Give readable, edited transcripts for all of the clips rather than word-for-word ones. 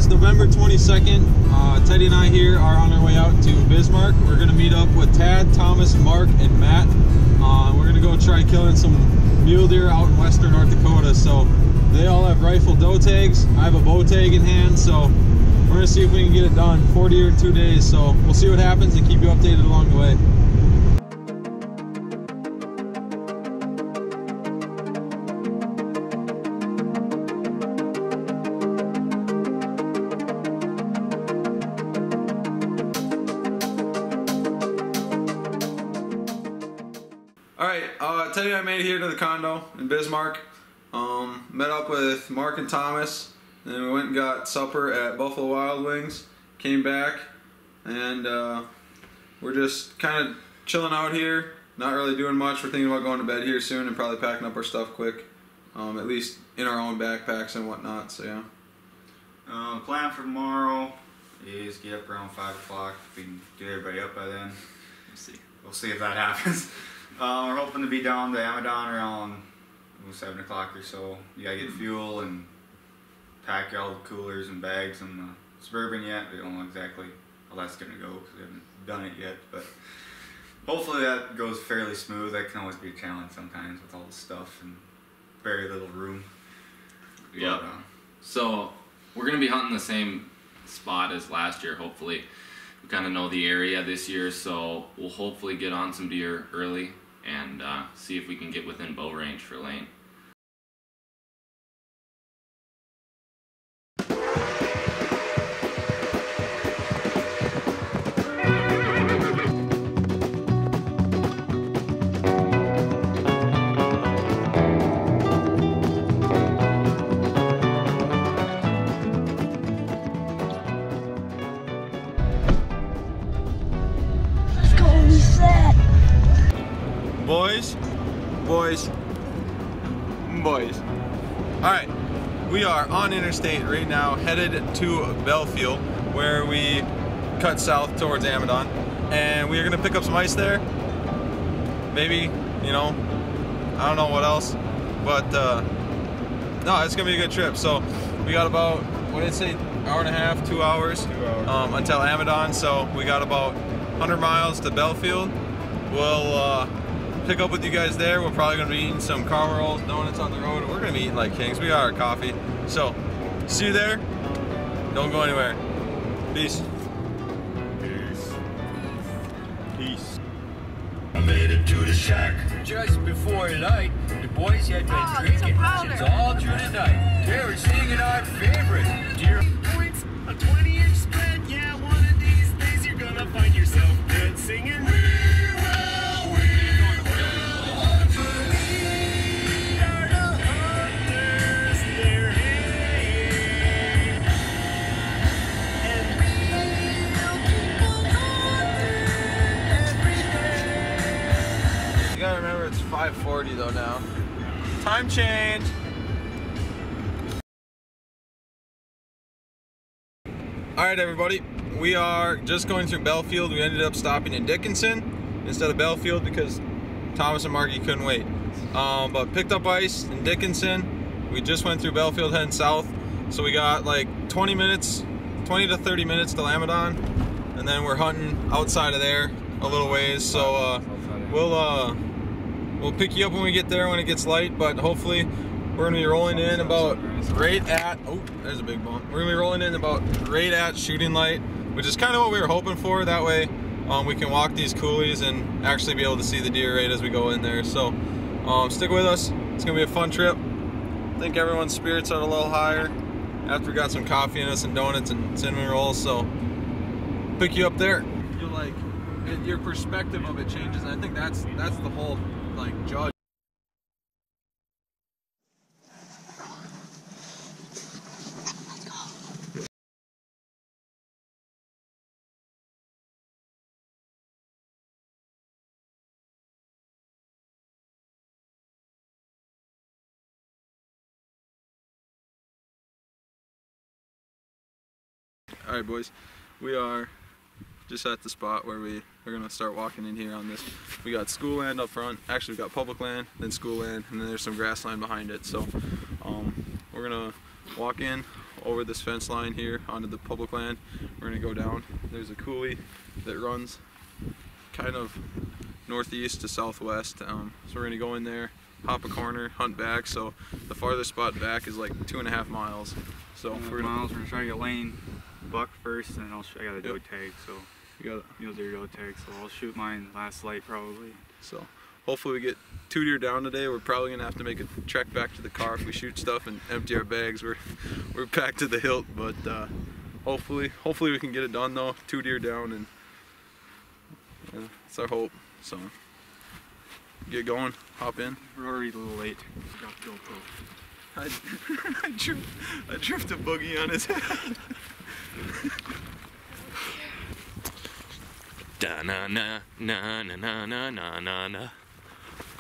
is November 22nd. Teddy and I here are on our way out to Bismarck. We're going to meet up with Tad, Thomas, Mark, and Matt. We're going to go try killing some mule deer out in western North Dakota. So they all have rifle doe tags. I have a bow tag in hand, so we're going to see if we can get it done. 4 deer in 2 days, so we'll see what happens and keep you updated along the way. Alright, Teddy and I made it here to the condo in Bismarck. Met up with Mark and Thomas, and then we went and got supper at Buffalo Wild Wings. Came back, and we're just kind of chilling out here, not really doing much. We're thinking about going to bed here soon and probably packing up our stuff quick, at least in our own backpacks and whatnot, so yeah. Plan for tomorrow is get up around 5 o'clock. If we can get everybody up by then. We'll see if that happens. We're hoping to be down to Amadon around 7 o'clock or so. You gotta get fuel and pack all the coolers and bags and the Suburban yet. We don't know exactly how that's gonna go because we haven't done it yet. But hopefully that goes fairly smooth. That can always be a challenge sometimes with all the stuff and very little room. Yep. But, so we're gonna be hunting the same spot as last year, hopefully. We kind of know the area this year, so we'll hopefully get on some deer early and see if we can get within bow range for Lane. Boys. Alright, we are on interstate right now, headed to Belfield, where we cut south towards Amadon, and we are going to pick up some ice there. Maybe, you know, I don't know what else, but no, it's going to be a good trip. So we got about, what did it say, hour and a half, 2 hours, until Amadon, so we got about 100 miles to Belfield. We'll pick up with you guys there. We're probably going to be eating some caramel rolls, donuts on the road. We're going to be eating like kings. We got our coffee. So, see you there. Don't go anywhere. Peace. Peace. Peace. I made it to the shack. Just before light, the boys had been drinking since all through the night. They were singing our favorite, Dear Points, a 20-inch spread. Yeah, one of these days you're gonna find yourself dead singing. You gotta remember it's 5:40 though now. Time change! Alright everybody, we are just going through Belfield. We ended up stopping in Dickinson instead of Belfield because Thomas and Marky couldn't wait. But picked up ice in Dickinson. We just went through Belfield heading south. So we got like 20 to 30 minutes till Amadon. And then we're hunting outside of there a little ways. So we'll pick you up when we get there when it gets light, but hopefully we're gonna be rolling in about right at, oh, there's a big bump. We're gonna be rolling in about right at shooting light, which is kind of what we were hoping for. That way we can walk these coulees and actually be able to see the deer right as we go in there. So stick with us. It's gonna be a fun trip. I think everyone's spirits are a little higher after we got some coffee in us and donuts and cinnamon rolls. So pick you up there. You'll like, your perspective of it changes, and I think that's the whole like judge. All right, boys, we are just at the spot where we're gonna start walking in here on this. We got school land up front. Actually, we got public land, then school land, and then there's some grassland behind it. So we're gonna walk in over this fence line here onto the public land. We're gonna go down. There's a coulee that runs kind of northeast to southwest. So we're gonna go in there, hop a corner, hunt back. So the farthest spot back is like 2.5 miles. So we're gonna try to get lane buck first, and I got a doe tag, so you got mule deer doe tag. So I'll shoot mine last light probably. So hopefully we get 2 deer down today. We're probably gonna have to make a trek back to the car if we shoot stuff and empty our bags. We're packed to the hilt, but hopefully we can get it done though. 2 deer down, and that's our hope. So get going, hop in. We're already a little late. Got the GoPro. I tripped a boogie on his head. Da na na na na na na na na na.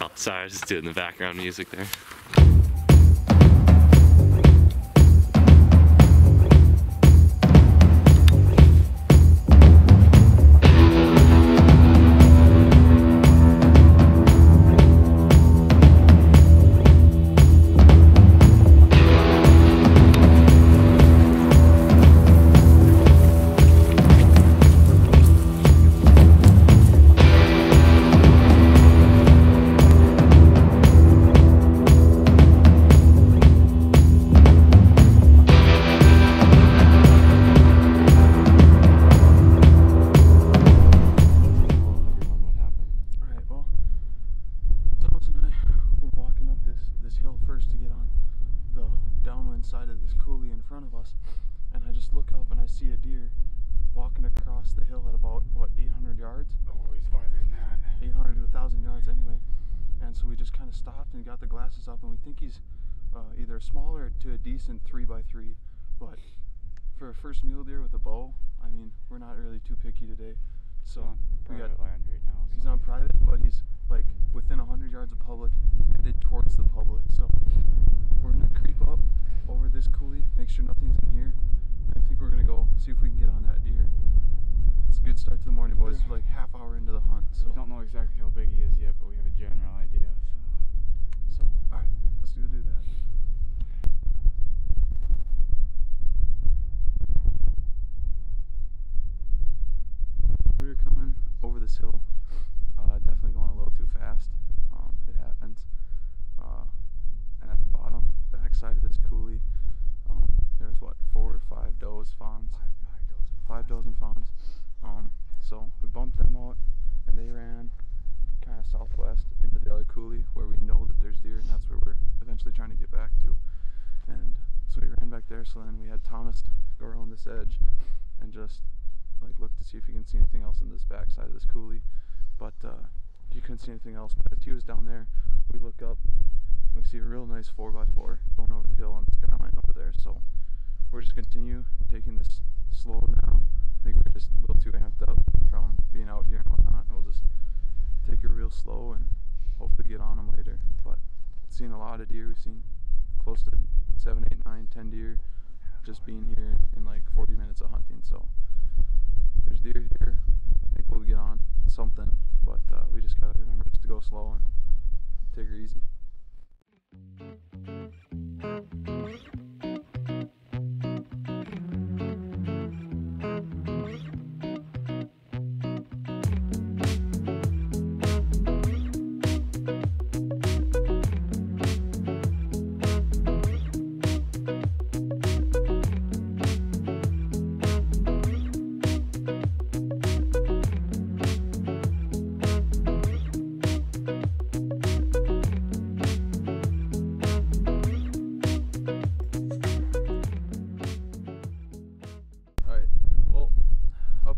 Oh, sorry, I was just doing the background music there. Side of this coulee in front of us, and I just look up and I see a deer walking across the hill at about, what, 800 yards? Oh, he's farther than that. 800 to 1,000 yards anyway. And so we just kind of stopped and got the glasses up, and we think he's either smaller to a decent 3x3, but for a first mule deer with a bow, I mean, we're not really too picky today. So we got land right now. He's on private, but he's like within 100 yards of public, headed towards the public. So we're gonna creep up over this coulee, make sure nothing's in here. And I think we're gonna go see if we can get on that deer. It's a good start to the morning, boys. We're like half hour into the hunt. So we don't know exactly how big he is yet, but we have a general idea. So all right, let's do that. We were coming over this hill, definitely going a little too fast. It happens. And at the bottom, backside of this coulee, there's what, 4 or 5 does, fawns? 5 does and fawns. So we bumped them out, and they ran kind of southwest into the other coulee where we know that there's deer, and that's where we're eventually trying to get back to. And so we ran back there. So then we had Thomas go around this edge and just like look to see if you can see anything else in this back side of this coulee, but you couldn't see anything else. But as he was down there, we look up and we see a real nice 4x4 going over the hill on the skyline over there. So we're just continue taking this slow now. I think we're just a little too amped up from being out here and whatnot, and we'll just take it real slow and hopefully get on them later. But seen a lot of deer. We've seen close to 7, 8, 9, 10 deer just being here in like 40 minutes of hunting. So there's deer here. I think we'll get on something, but we just gotta remember just to go slow and take her easy.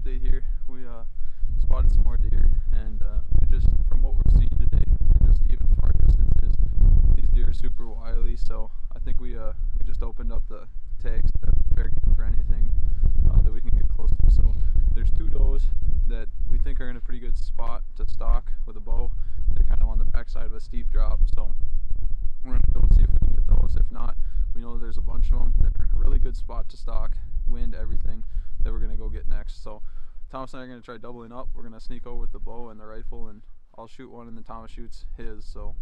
Here we spotted some more deer, and we just, from what we're seeing today, just even far distances, these deer are super wily. So I think we just opened up the tags to fair game for anything that we can get close to. So there's 2 does that we think are in a pretty good spot to stalk with a bow. They're kind of on the backside of a steep drop, so we're gonna go see if we can get those. If not, we know there's a bunch of them that are in a really good spot to stalk, wind, everything, that we're gonna go get next. So Thomas and I are going to try doubling up. We're going to sneak over with the bow and the rifle, and I'll shoot one and then Thomas shoots his. So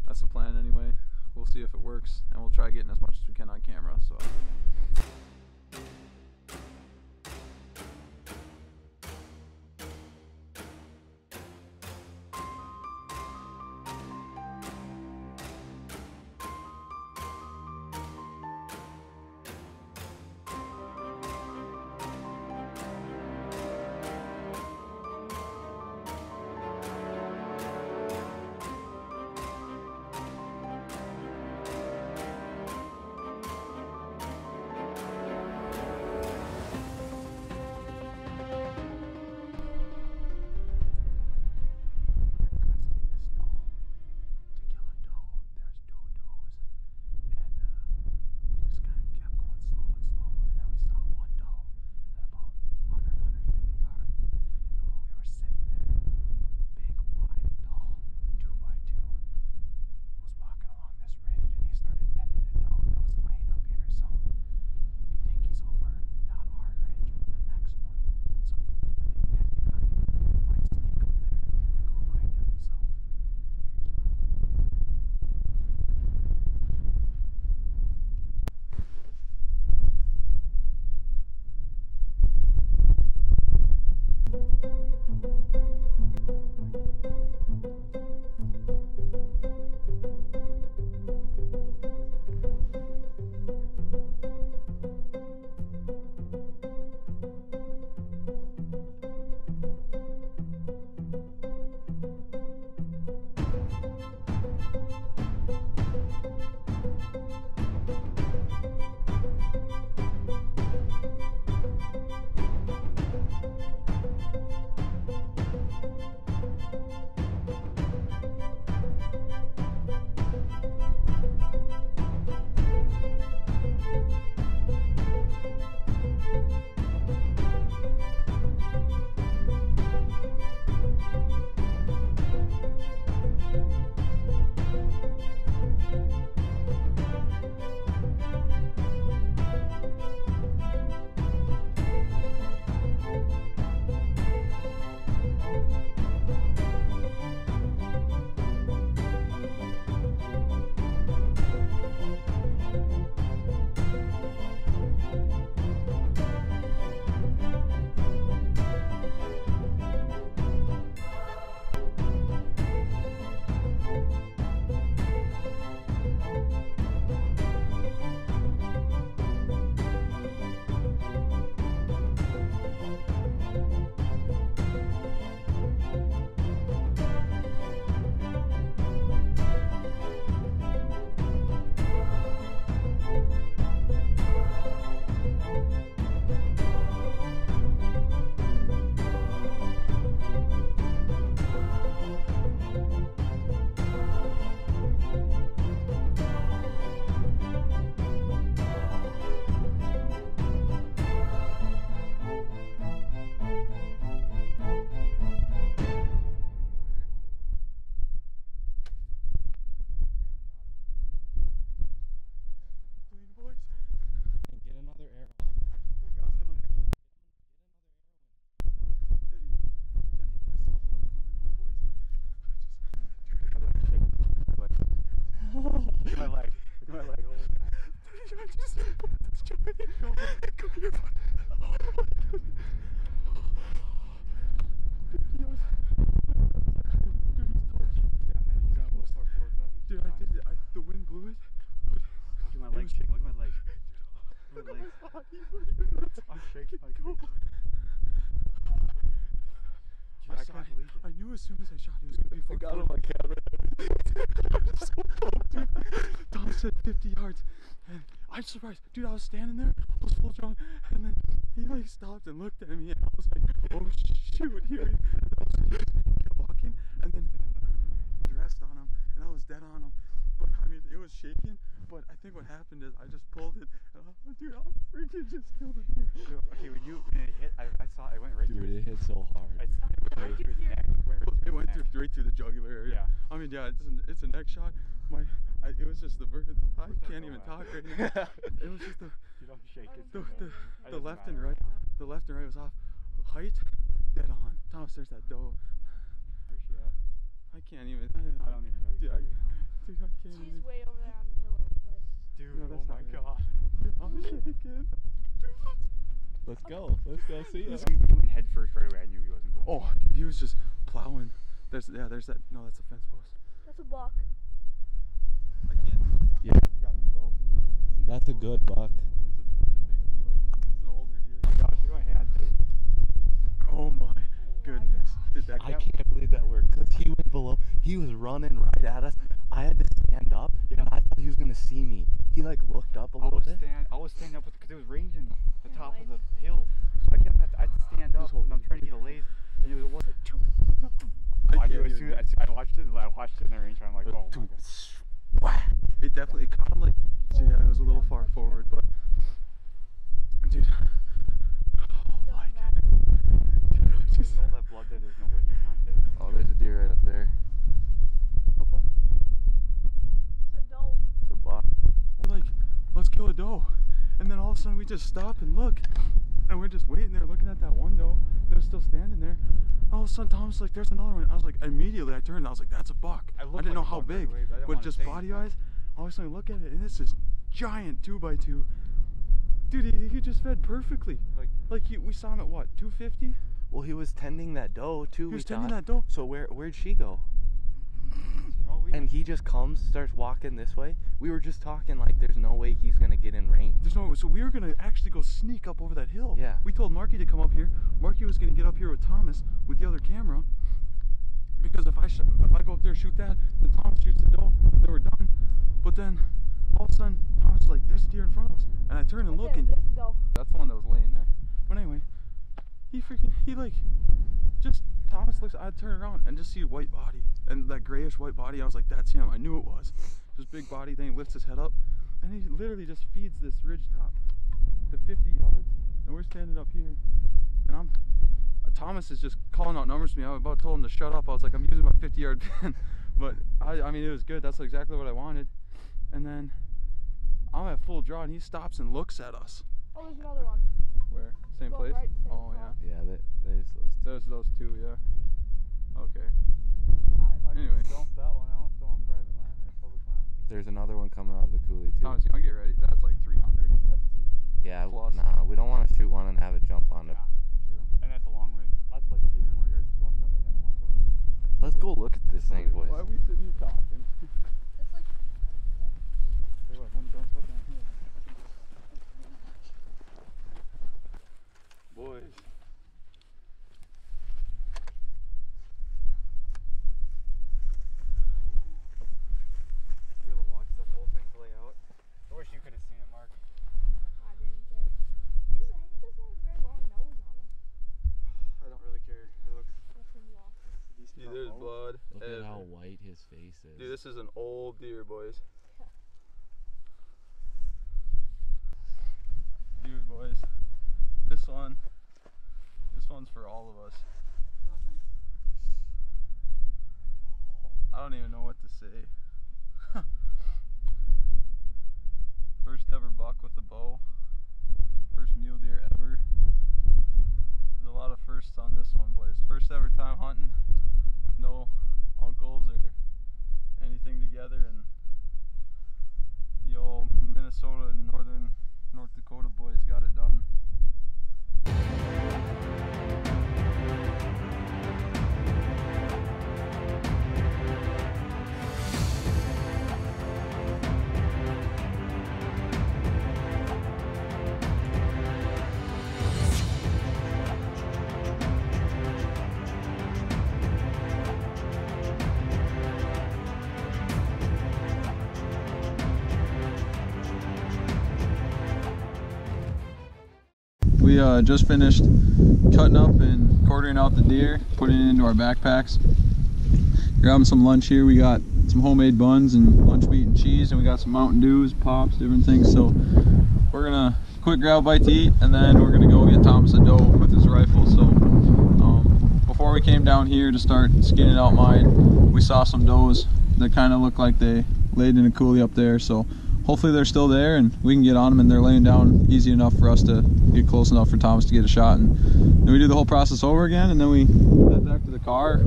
that's the plan anyway. we'll see if it works, and we'll try getting as much as we can on camera. So. I'm shaking like I knew as soon as I shot he was going to be fucking. I got him on camera. I'm so pumped, dude. Tom said 50 yards. And I'm surprised. Dude, I was standing there. I was full drawn. And then he like stopped and looked at me. And I was like, oh shoot. Here. And I was like, he kept walking. And then I dressed on him. And I was dead on him. But I mean, it was shaking. But I think what happened is I just pulled it. And dude, I freaking just killed it. Dude. Okay, when it hit, I saw it went right through. Dude, it hit so hard. It went right through his neck. It went right through the jugular area. Yeah. I mean, yeah, it's a neck shot. It was just the I can't even talk right now. It was just the left and right. The left and right was off. Height, dead on. Thomas, there's that doe. Where's she at? I can't even. I don't even know. Dude, I can't She's even. way over there on the hill. But Dude, No, oh that's my not right. god. I'm shaking. Let's go. Let's go see He it. went head first right away. I knew he wasn't going. Oh, he was just plowing. There's that. No, that's a fence post. that's a buck. I can't. Yeah. That's a good buck. He's an older deer. Oh my gosh, look at my hand. Oh my goodness. Did that I can't believe that worked because he went below. He was running right at us. I had to stand up, and I thought he was gonna see me. He like looked up a little bit. I was standing up because it was ranging the top of the hill, so I had to stand up, and I'm trying to get a lace, and it wasn't. I knew as soon as I watched it in the range, I'm like, oh my god. It definitely caught him like. So yeah, it was a little far forward, but dude. Oh my goodness. Dude, I just. With all that blood there, there's no way he's not dead. Oh, there's a deer right up there. It's a doe. It's a buck. We're like, let's kill a doe. And then all of a sudden we just stop and look. And we're just waiting there looking at that one doe that was still standing there. All of a sudden Tom's like, there's another one. I was like, immediately I turned and I was like, that's a buck. I didn't know how big, but just body eyes. All of a sudden I look at it and it's this giant 2x2. Dude, he just fed perfectly. We saw him at what, 250? Well, he was tending that doe too. He was tending that doe. So where'd she go? And he just comes, starts walking this way. We were just talking like there's no way he's gonna get in range. There's no, so we were gonna actually go sneak up over that hill. Yeah. We told Marky to come up here. Marky was gonna get up here with Thomas with the other camera, because if I go up there and shoot that, then Thomas shoots the doe, then we're done. But then all of a sudden Thomas was like, there's a deer in front of us, and I turn and look, and This doe. that's the one that was laying there. But anyway, Thomas looks, I turn around and just see a white body, and that grayish white body. I was like, that's him. I knew it was. Just big body. Then he lifts his head up, and he literally just feeds this ridge top to 50 yards. And we're standing up here, and Thomas is just calling out numbers to me. I about told him to shut up. I was like, I'm using my 50-yard pin. But I mean, it was good. That's exactly what I wanted. And then I'm at full draw, and he stops and looks at us. Oh, there's another one. Where? Same Go place? right, same Oh, spot. yeah. Yeah, there's those two. There's those two, yeah. Okay. I Anyway. dumped that one. That one's still on private land or public land. There's another one coming out of the coulee too. Thomas, you want to get ready? That's like 300. That's 300. Yeah, plus. nah, we don't want to shoot one and have it jump on it. Yeah, true. And that's a long way. That's like 300 more yards to walk up at that one. Let's go look at this thing, boys. Why are we sitting here talking? It's like. Hey, what? One don't put down here. Boys. You able to watch that whole thing play out? I wish you could have seen it, Mark. I didn't care. He doesn't have a very long nose on him. I don't really care. It looks. That's him lost. Dude, there's blood. Look at how white his face is. Dude, this is an old deer, boys. Dude, boys. This one's for all of us. Nothing. I don't even know what to say. First ever buck with a bow. First mule deer ever. There's a lot of firsts on this one, boys. First ever time hunting with no uncles or anything together, and the old Minnesota and North Dakota boys got it done. We just finished cutting up and quartering out the deer, putting it into our backpacks. Grabbing some lunch here. We got some homemade buns and lunch meat and cheese, and we got some Mountain Dews, pops, different things. So we're gonna quick grab a bite to eat, and then we're gonna go get Thomas a doe with his rifle. So before we came down here to start skinning out mine, we saw some does that kind of looked like they laid in a coulee up there. So hopefully they're still there and we can get on them, and they're laying down easy enough for us to get close enough for Thomas to get a shot. And then we do the whole process over again, and then we head back to the car.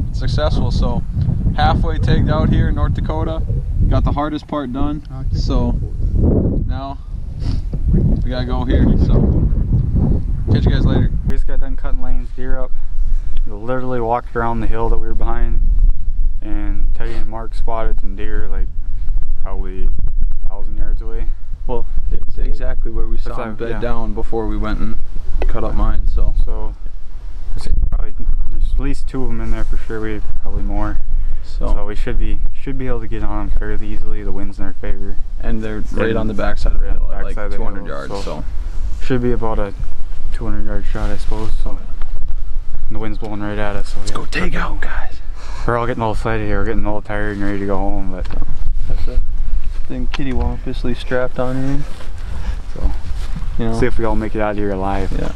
It's successful. So halfway tagged out here in North Dakota, got the hardest part done, so now we gotta go here. So catch you guys later. We just got done cutting lanes, deer up. We literally walked around the hill that we were behind, and Teddy and Mark spotted some deer like probably 1,000 yards away. Well, it's exactly where we saw them bed down before we went and cut up mine. So probably there's at least 2 of them in there for sure. We probably more. So we should be able to get on them fairly easily. The wind's in our favor, and they're right on the backside of the hill, at like 200 yards. So should be about a 200-yard shot, I suppose. So and the wind's blowing right at us. So let's go take out, guys. We're all getting a little excited here. We're getting a little tired and ready to go home, but that's the thing kitty won't officially strapped on you. So you know, see if we all make it out of here alive. Yeah.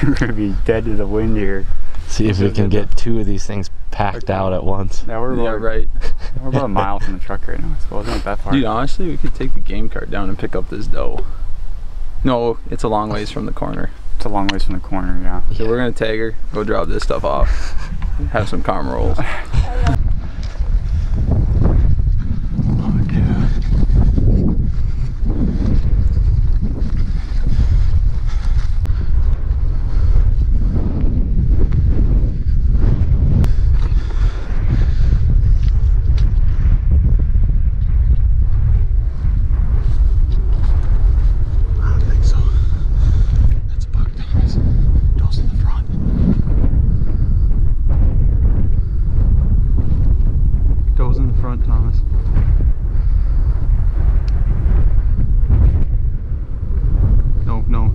We're gonna be dead to the wind here. See if we can get 2 of these things packed out at once. Yeah, we're about, right. We're about a mile from the truck right now. I suppose it ain't that far. Dude, honestly, we could take the game cart down and pick up this doe. No, it's a long ways from the corner. It's a long ways from the corner, yeah. So we're gonna tag her, go drop this stuff off, have some caramel rolls.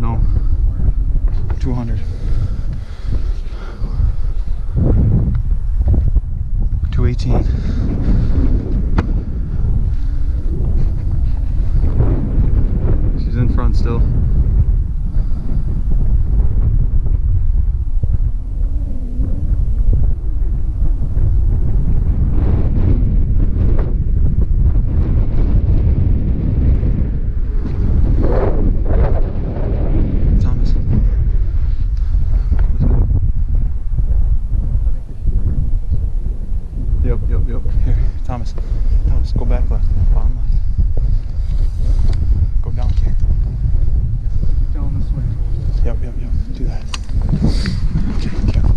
No. 200. 218. She's in front still. Yep. Here, Thomas, go back left. Bottom left. Go down here. Down this way. Yep. Do that. Okay, careful.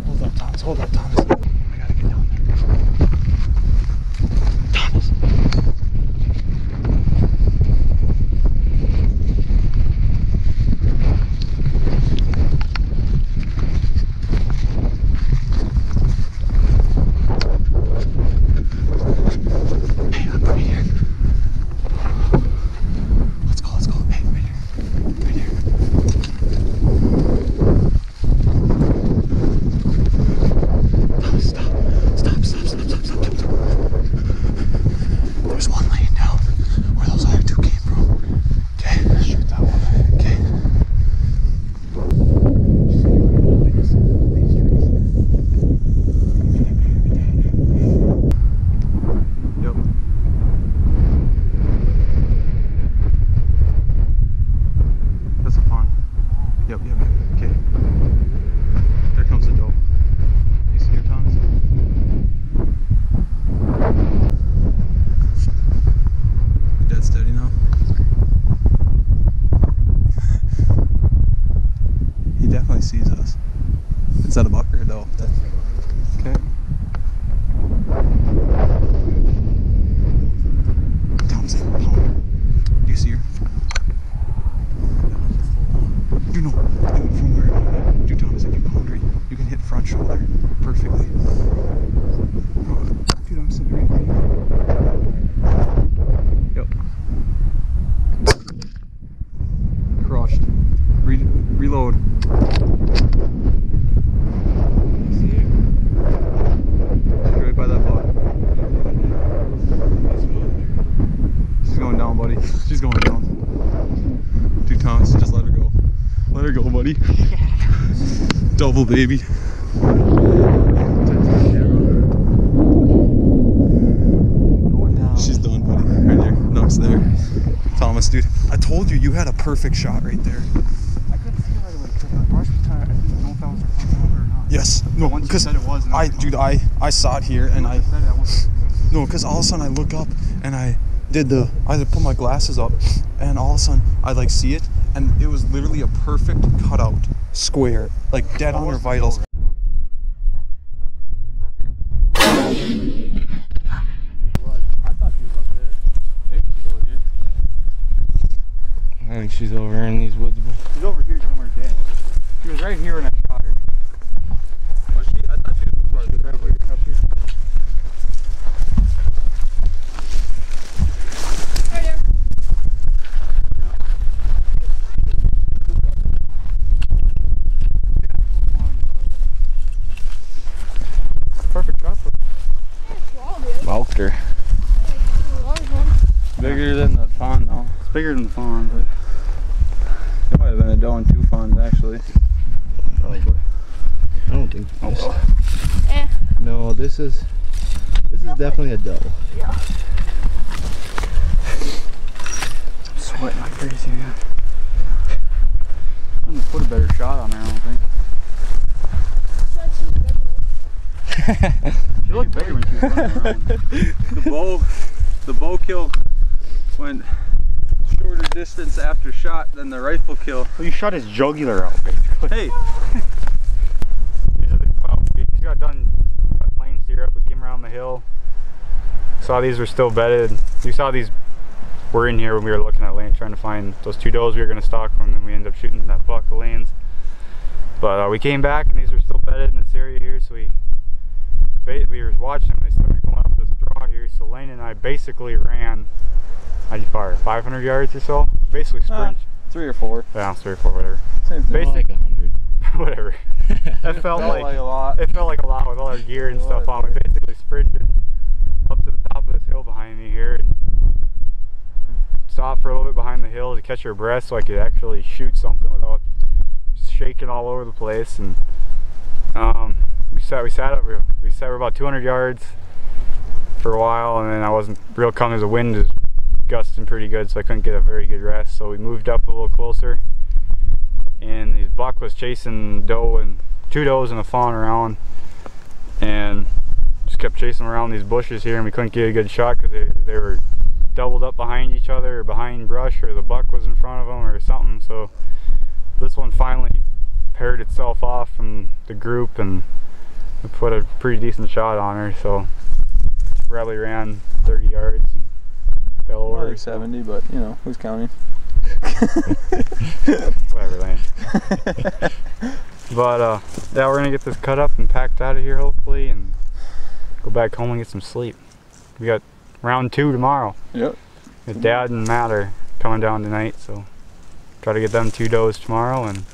Hold up, Thomas. I gotta get down there. Thomas. Sees us. Is that a buck or a doe? Okay. Thomas, pound her. Do you see her? Do from where? Do Thomas, if you pound her, you can hit front shoulder perfectly. Dude, I'm sitting right here. Yep. Crushed. Reload. Right by that buck. She's going down, buddy. She's going down. Dude, Thomas, just let her go. Let her go, buddy. Double, baby. Going down. She's done, buddy. Right there. Nuck's there. Thomas, dude, I told you, you had a perfect shot right there. I couldn't see right away because the brush was tired. I didn't know if that was a front shoulder or not. Yes. No, once you said it was. I saw it here and I. No, because all of a sudden I look up and I had put my glasses up, and all of a sudden I like see it, and it was literally a perfect cutout square, like dead on her vitals. I think she's over in these woods. She's over here somewhere dead. She was right here when I shot her. Was she? I thought she was before. She was right here, up here. Right there. Perfect shot. Balked her. Bigger than the fawn though. It's bigger than the fawn, but It might have been a doe and 2 fawns actually. probably. I don't think. Eh. No, this is definitely a doe. I'm sweating like crazy, man. I'm gonna put a better shot on there, I don't think. She looked bigger when she was running around. The bow kill went shorter distance after shot than the rifle kill. Well, you shot his jugular out, basically. Hey, Well, we got done cutting lanes here up. We came around the hill. Saw these were still bedded. You saw these were in here when we were looking at lane, trying to find those 2 does we were going to stalk from, and then we ended up shooting that buck of lanes. But we came back and these were still bedded in this area here, so we were watching them. They started going up this draw here, so Lane and I basically ran, how'd you fire, 500 yards or so? Basically sprint. 3 or 4. Yeah, 3 or 4, whatever. Same thing. Basic, Like 100. whatever. That felt like a lot. It felt like a lot with all our gear and stuff on. We basically sprinted up to the top of this hill behind me here and stopped for a little bit behind the hill to catch our breath so I could actually shoot something without shaking all over the place. And we sat about 200 yards for a while, and then I wasn't real calm. The wind is gusting pretty good, so I couldn't get a very good rest. So we moved up a little closer, and this buck was chasing doe and 2 does and a fawn around, and just kept chasing around these bushes here, and we couldn't get a good shot because they were doubled up behind each other or behind brush, or the buck was in front of them or something. So this one finally paired itself off from the group, and we put a pretty decent shot on her. So probably ran 30 yards and fell over. Or 70, but you know, who's counting? Whatever, Lane. But yeah, we're gonna get this cut up and packed out of here hopefully, and go back home and get some sleep. We got round 2 tomorrow. Yep. Dad and Matt are coming down tonight, so try to get them 2 does tomorrow, and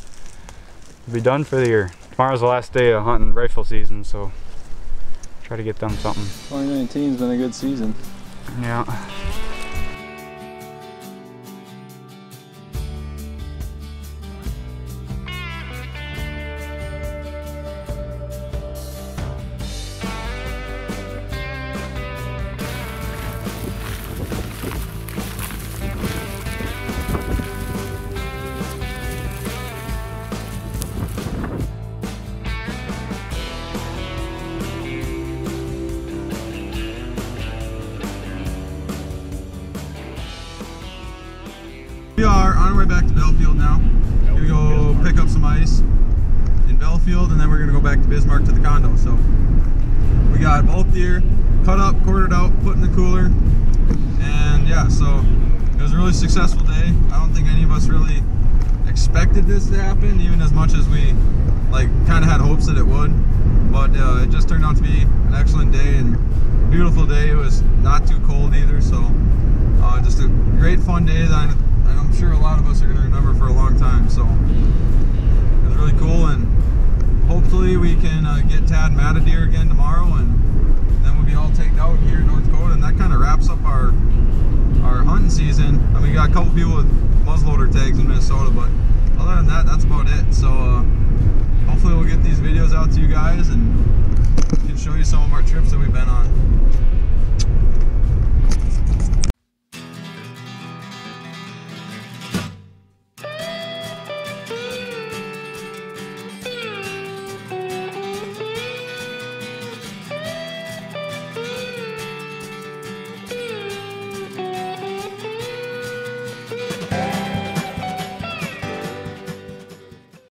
we'll be done for the year. Tomorrow's the last day of hunting rifle season, so try to get them something. 2019's been a good season. Yeah. we are on our way back to Belfield now. We're gonna go pick up some ice in Belfield, and then we're gonna go back to Bismarck to the condo. So we got both deer cut up, quartered out, put in the cooler, and yeah, so it was a really successful day. I don't think any of us really expected this to happen, even as much as we like kind of had hopes that it would. But it just turned out to be an excellent day and beautiful day. It was not too cold either, so just a great fun day that I'm sure a lot of us are going to remember for a long time. So it was really cool, and hopefully we can get Tad and Matt a deer again tomorrow, and then we'll be all taken out here in North Dakota, and that kind of wraps up our hunting season. I mean, we got a couple people with muzzleloader tags in Minnesota, but other than that, that's about it. So hopefully we'll get these videos out to you guys and can show you some of our trips that we've been on.